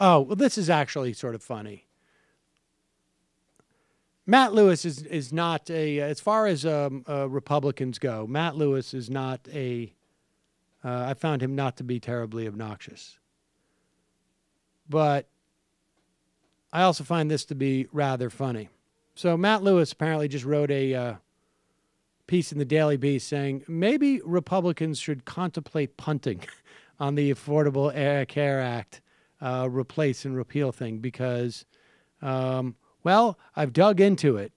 Oh, well, this is actually sort of funny. Matt Lewis is not as far as Republicans go, Matt Lewis is not I found him not to be terribly obnoxious. But I also find this to be rather funny. So Matt Lewis apparently just wrote a piece in the Daily Beast saying maybe Republicans should contemplate punting on the Affordable Care Act replace and repeal thing because, well, I've dug into it,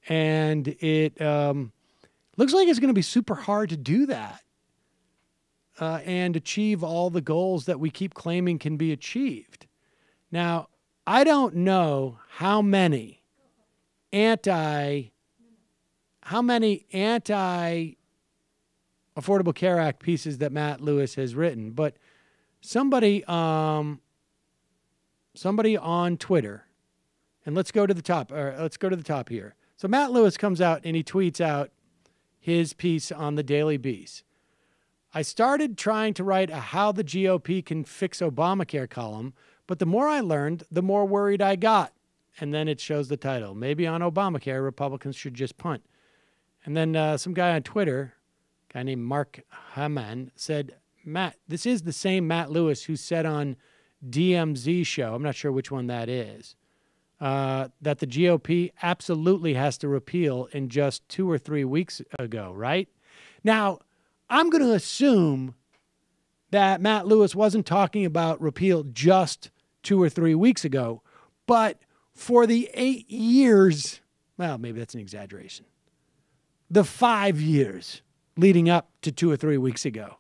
and it looks like it's going to be super hard to do that and achieve all the goals that we keep claiming can be achieved. Now, I don't know how many anti-Affordable Care Act pieces that Matt Lewis has written, but somebody on Twitter, and let's go to the top. Let's go to the top here. So Matt Lewis comes out and he tweets out his piece on the Daily Beast. I started trying to write a How the GOP Can Fix Obamacare column, but the more I learned, the more worried I got. And then it shows the title. Maybe on Obamacare, Republicans should just punt. And then some guy on Twitter, a guy named Mark Haman, said, Matt, this is the same Matt Lewis who said on DMZ show, I'm not sure which one that is, that the GOP absolutely has to repeal in just 2 or 3 weeks ago, right? Now, I'm going to assume that Matt Lewis wasn't talking about repeal just 2 or 3 weeks ago, but for the 8 years, well, maybe that's an exaggeration, the 5 years leading up to 2 or 3 weeks ago,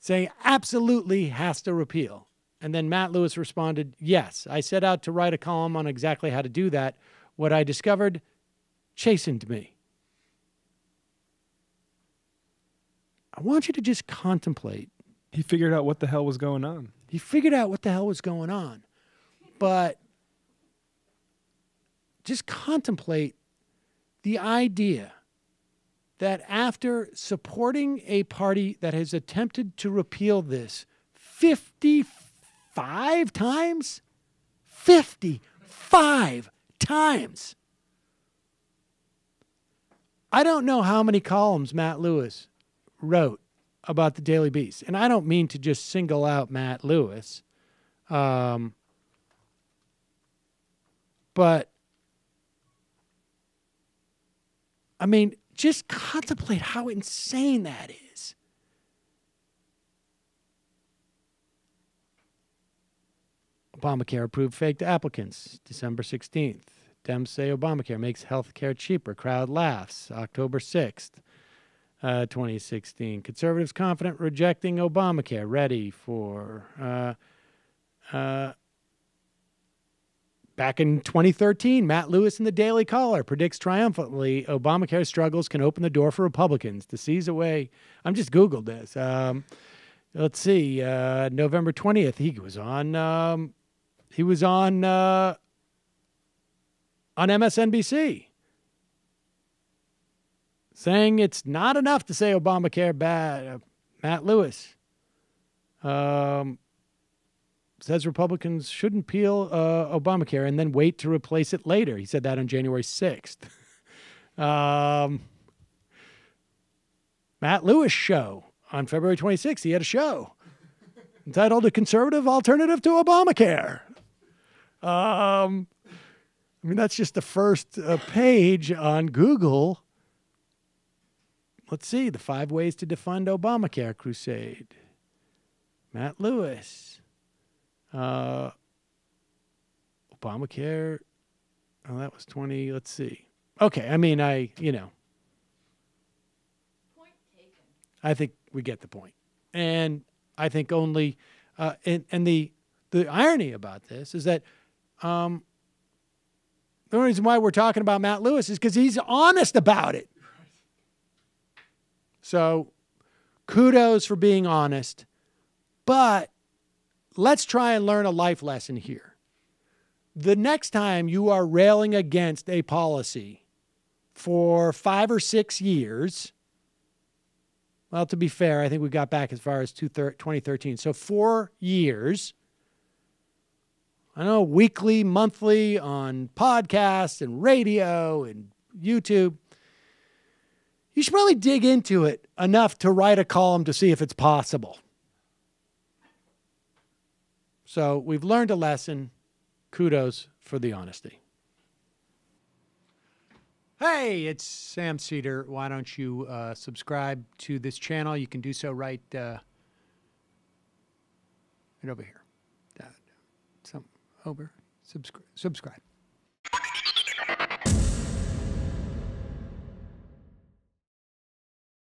saying absolutely has to repeal. And then Matt Lewis responded, yes, I set out to write a column on exactly how to do that. What I discovered chastened me. I want you to just contemplate. He figured out what the hell was going on. He figured out what the hell was going on. But just contemplate the idea that after supporting a party that has attempted to repeal this 55 times, 55 times, I don't know how many columns Matt Lewis wrote about the Daily Beast. And I don't mean to just single out Matt Lewis. But I mean, just contemplate how insane that is. Obamacare approved faked applicants, December 16th. Dems say Obamacare makes health care cheaper. Crowd laughs, October 6th, 2016. Conservatives confident rejecting Obamacare. Ready for... Back in 2013, Matt Lewis in the Daily Caller predicts triumphantly Obamacare struggles can open the door for Republicans to seize away. I'm just Googled this. Let's see. November 20th, he was on MSNBC saying it's not enough to say Obamacare bad. Matt Lewis says Republicans shouldn't repeal Obamacare and then wait to replace it later. He said that on January 6th. Matt Lewis show on February 26th. He had a show entitled A Conservative Alternative to Obamacare. I mean, that's just the first page on Google. Let's see. The 5 Ways to Defund Obamacare Crusade. Matt Lewis. Obamacare. Oh, that was 20. Let's see. Okay. I mean, Point taken. I think we get the point. And I think only, and the irony about this is that, the only reason why we're talking about Matt Lewis is because he's honest about it. So kudos for being honest, but let's try and learn a life lesson here. The next time you are railing against a policy for 5 or 6 years, well, to be fair, I think we got back as far as 2013. So 4 years, I know weekly, monthly on podcasts and radio and YouTube. You should probably dig into it enough to write a column to see if it's possible. So we've learned a lesson. Kudos for the honesty. Hey, it's Sam Seder. Why don't you subscribe to this channel? You can do so right over here. Subscribe.